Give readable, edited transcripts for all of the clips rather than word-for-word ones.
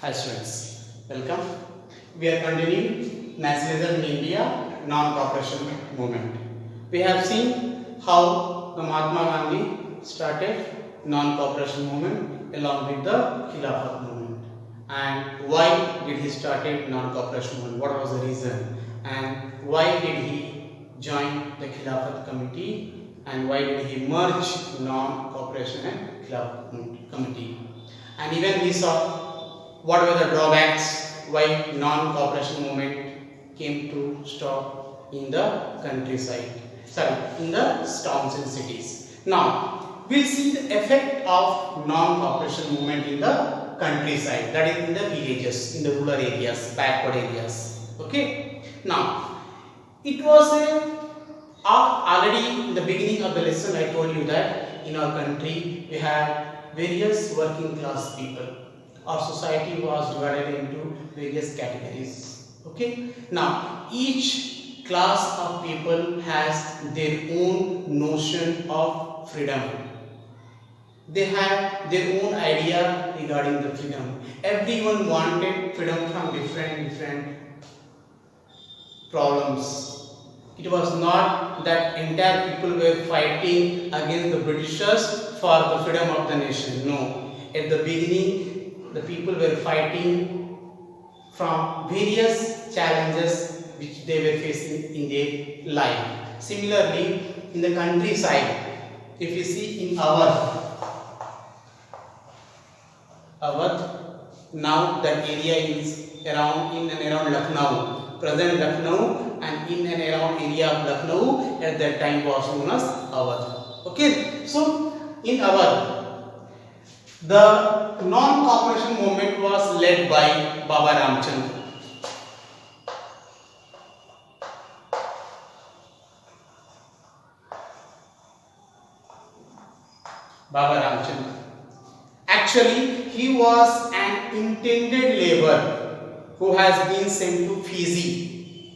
Hi students, welcome. We are continuing Nationalism in India non-cooperation movement. We have seen how the Mahatma Gandhi started non-cooperation movement along with the Khilafat movement, and why did he started non-cooperation movement? What was the reason? And why did he join the Khilafat committee? And why did he merge non-cooperation and Khilafat committee? And even we saw what were the drawbacks why non-cooperation movement came to stop in the countryside, in the towns and cities. Now we'll see the effect of non-cooperation movement in the countryside, that is in the villages, in the rural areas, backward areas. Okay, now it was already in the beginning of the lesson I told you that in our country we had various working class people. Our society was divided into various categories. Okay, now each class of people has their own notion of freedom. They have their own idea regarding the freedom. Everyone wanted freedom from different problems. It was not that entire people were fighting against the Britishers for the freedom of the nation. No, at the beginning the people were fighting from various challenges which they were facing in their life. Similarly, in the countryside, if you see in Awadh, now that area is around in and around Lucknow, present Lucknow, and in and around area of Lucknow at that time was known as Awadh. Okay, so in Awadh, the non-cooperation movement was led by Baba Ramchand. Baba Ramchand. Actually, he was an intended laborer who has been sent to Fiji.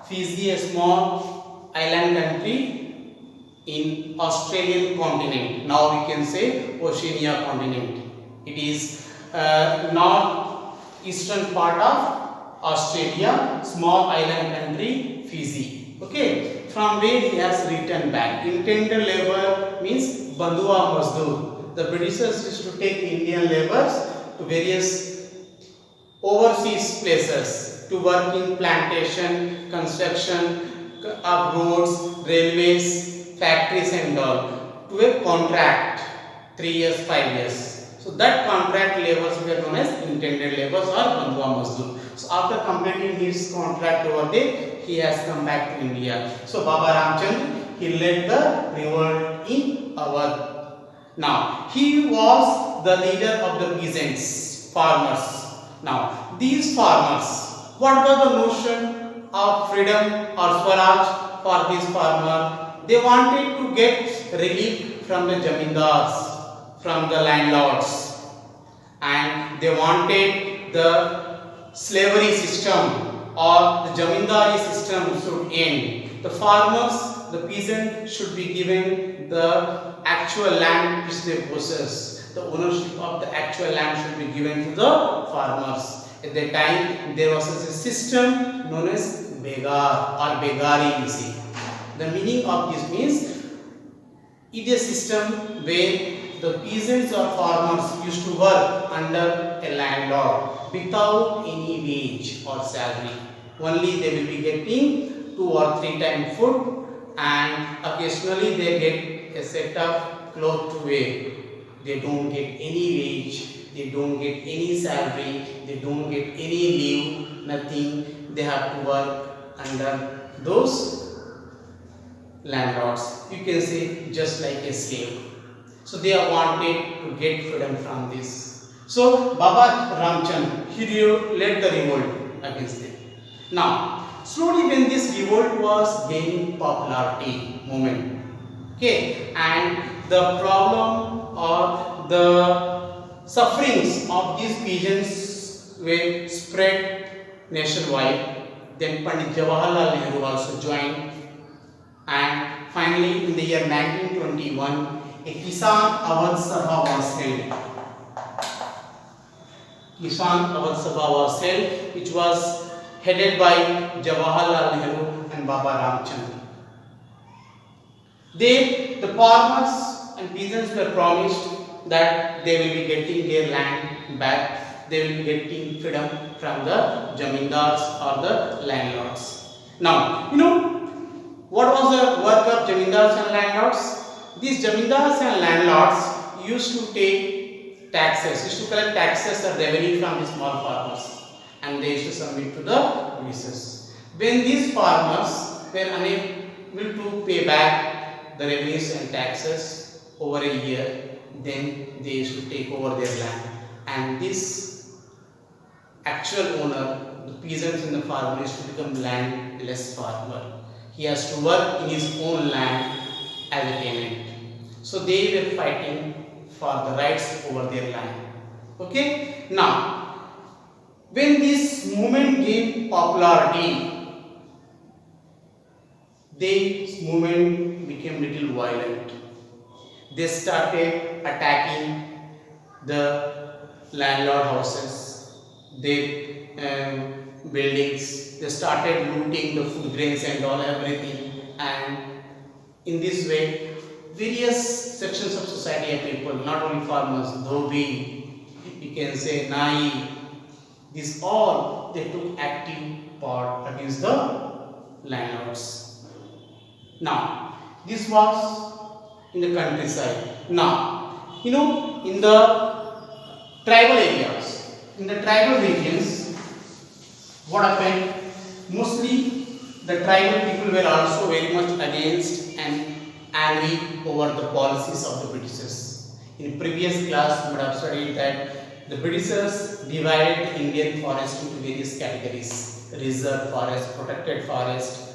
Fiji, a small island country in Australian continent. Now we can say Oceania continent. It is north-eastern part of Australia, small island country Fiji. Okay, from where he has returned back. Intended labor means bandua mazdoor. The Britishers used to take Indian laborers to various overseas places to work in plantation, construction of roads, railways, factories and all, to a contract 3 years, 5 years. So that contract laborers were known as intended laborers or bandua mazdoor. So after completing his contract over there, he has come back to India. So Baba Ramchand, he led the revolt in Awadh. Now he was the leader of the peasants, farmers. Now these farmers, what was the notion of freedom or swaraj for this farmer? They wanted to get relief from the jamindars, from the landlords, and they wanted the slavery system or the jamindari system should end. The farmers, the peasant should be given the actual land which they possess. The ownership of the actual land should be given to the farmers. At that time, there was a system known as begar or begari, you see. The meaning of this means it is a system where the peasants or farmers used to work under a landlord without any wage or salary. Only they will be getting 2 or 3 times food, and occasionally they get a set of clothes to wear. They don't get any wage, they don't get any salary, they don't get any leave, nothing. They have to work under those landlords. You can say just like a slave. So they are wanted to get freedom from this. So Baba Ramchand, he led the revolt against them. Now slowly when this revolt was gaining popularity movement, okay, and the problem or the sufferings of these peasants were spread nationwide, then Pandit Jawaharlal Nehru also joined, and finally in the year 1921 a Kisan Awadh Sabha was held. Kisan Awadh Sabha was held, which was headed by Jawaharlal Nehru and Baba Ramchandra. The farmers and peasants were promised that they will be getting their land back, they will be getting freedom from the jamindars or the landlords. Now, what was the work of jamindars and landlords? These jamindars and landlords used to take taxes, used to collect taxes or revenue from the small farmers, and they used to submit to the Britishers. When these farmers were unable to pay back the revenues and taxes over a year, then they used to take over their land, and this actual owner, the peasants and the farmer, used to become landless farmer. He has to work in his own land as a tenant. So they were fighting for the rights over their land. Okay. Now, when this movement gained popularity, this movement became little violent. They started attacking the landlord houses, their buildings. They started looting the food grains and all everything, and in this way various sections of society and people, not only farmers, dhobi, you can say nai, these all they took active part against the landlords. Now, this was in the countryside. Now, in the tribal areas, in the tribal regions, what happened? Mostly the tribal people were also very much against and angry over the policies of the Britishers. In previous class, we would have studied that the Britishers divided the Indian forest into various categories: reserve forest, protected forest,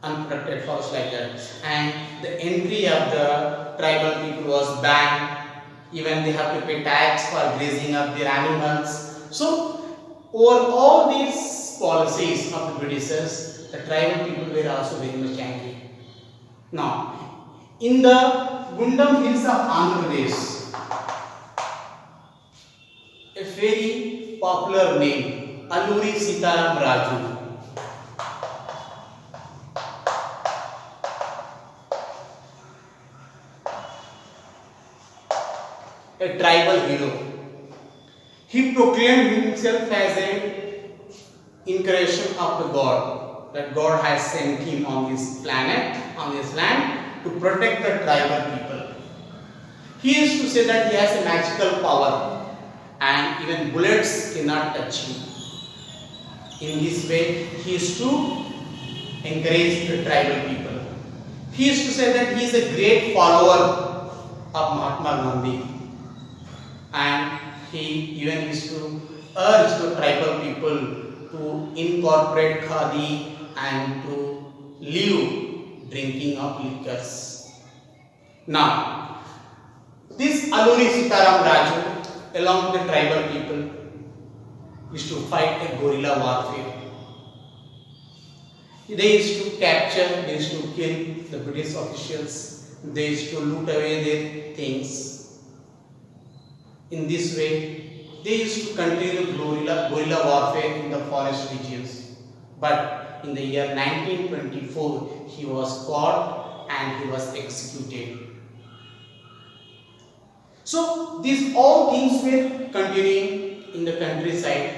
unprotected forest, like that. And the entry of the tribal people was banned. Even they have to pay tax for grazing of their animals. So, over all these policies of the Britishers, the tribal people were also very much angry. Now, in the Gundam hills of Andhra Pradesh, a very popular name, Alluri Sitaram Raju, a tribal hero. He proclaimed himself as an incarnation of the God, that God has sent him on this planet, on this land, to protect the tribal people. He used to say that he has a magical power and even bullets cannot touch him. In this way, he used to encourage the tribal people. He used to say that he is a great follower of Mahatma Gandhi, and he even used to urge the tribal people to incorporate khadi and to leave drinking of liquors. Now, this Alluri Sitaram Raju, along with the tribal people, used to fight a guerrilla warfare. They used to capture, they used to kill the British officials, they used to loot away their things. In this way, they used to continue guerrilla warfare in the forest regions. But in the year 1924, he was caught and he was executed. So, these all things were continuing in the countryside.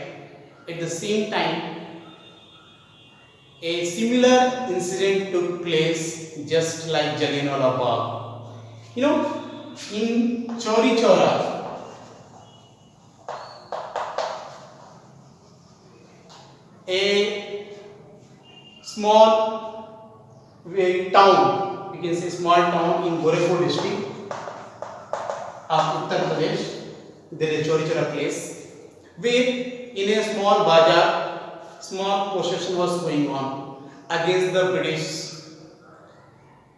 At the same time, a similar incident took place just like Jallianwala Bagh. In Chauri, a small town, you can say small town in Gorakhpur district of Uttar Pradesh, there is a Chauri place where in a small bazaar, small procession was going on against the British,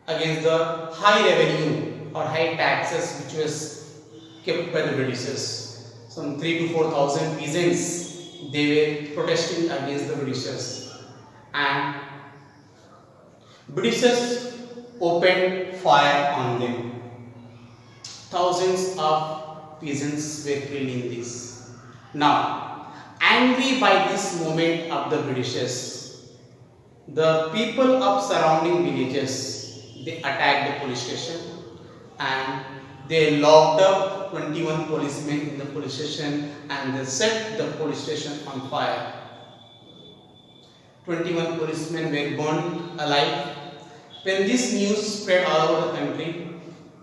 against the high revenue or high taxes which was kept by the Britishers. Some 3,000 to 4,000 peasants, they were protesting against the Britishers, and Britishers opened fire on them. Thousands of peasants were killed in this. Now, angry by this movement of the Britishers, the people of surrounding villages, they attacked the police station and they locked up 21 policemen in the police station and they set the police station on fire. 21 policemen were burned alive. When this news spread all over the country,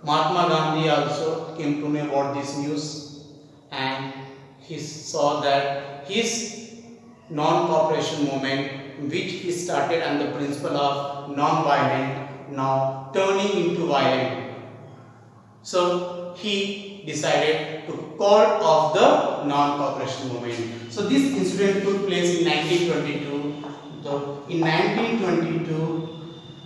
Mahatma Gandhi also came to know about this news and he saw that his non-cooperation movement, which he started on the principle of non-violent, now turning into violent. So he decided to call off the non-cooperation movement. So this incident took place in 1922. So in 1922,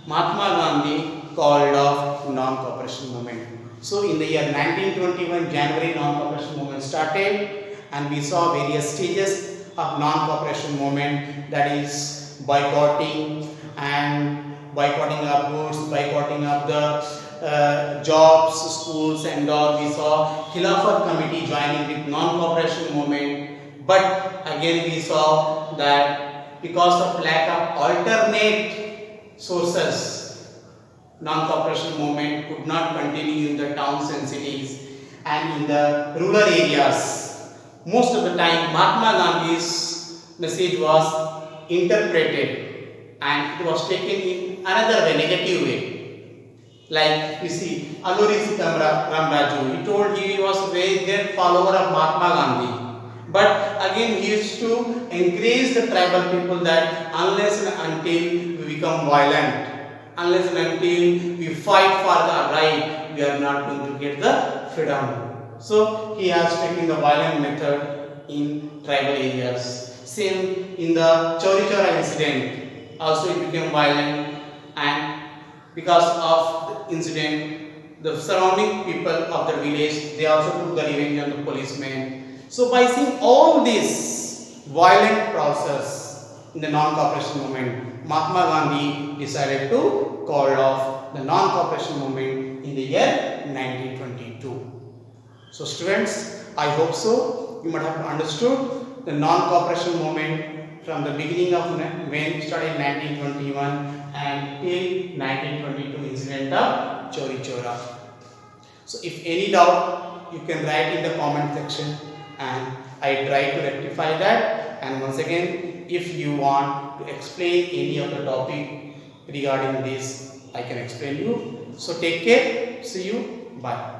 Mahatma Gandhi called off non-cooperation movement. So in the year 1921, January non-cooperation movement started and we saw various stages of non-cooperation movement, that is boycotting and boycotting of goods, boycotting of the jobs, schools and all. We saw Khilafat committee joining with non-cooperation movement, but again we saw that because of lack of alternate sources, non-cooperation movement could not continue in the towns and cities and in the rural areas. Most of the time Mahatma Gandhi's message was interpreted and it was taken in another way, negative way. Like you see, Alluri Ramraju, he told he was a very great follower of Mahatma Gandhi. But again he used to encourage the tribal people that unless and until we become violent, unless and until we fight for the right, we are not going to get the freedom. So he has taken the violent method in tribal areas. Same in the chauri incident, also it became violent, and because of the incident, the surrounding people of the village, they also took the revenge on the policemen. So by seeing all this violent process in the non-cooperation movement, Mahatma Gandhi decided to call off the non-cooperation movement in the year 1922. So students, I hope so you might have understood the non-cooperation movement from the beginning of when it started in 1921 and till 1922 incident of Chauri Chaura. So if any doubt, you can write in the comment section and I try to rectify that. And once again, if you want to explain any of the topic regarding this, I can explain you. So take care. See you. Bye.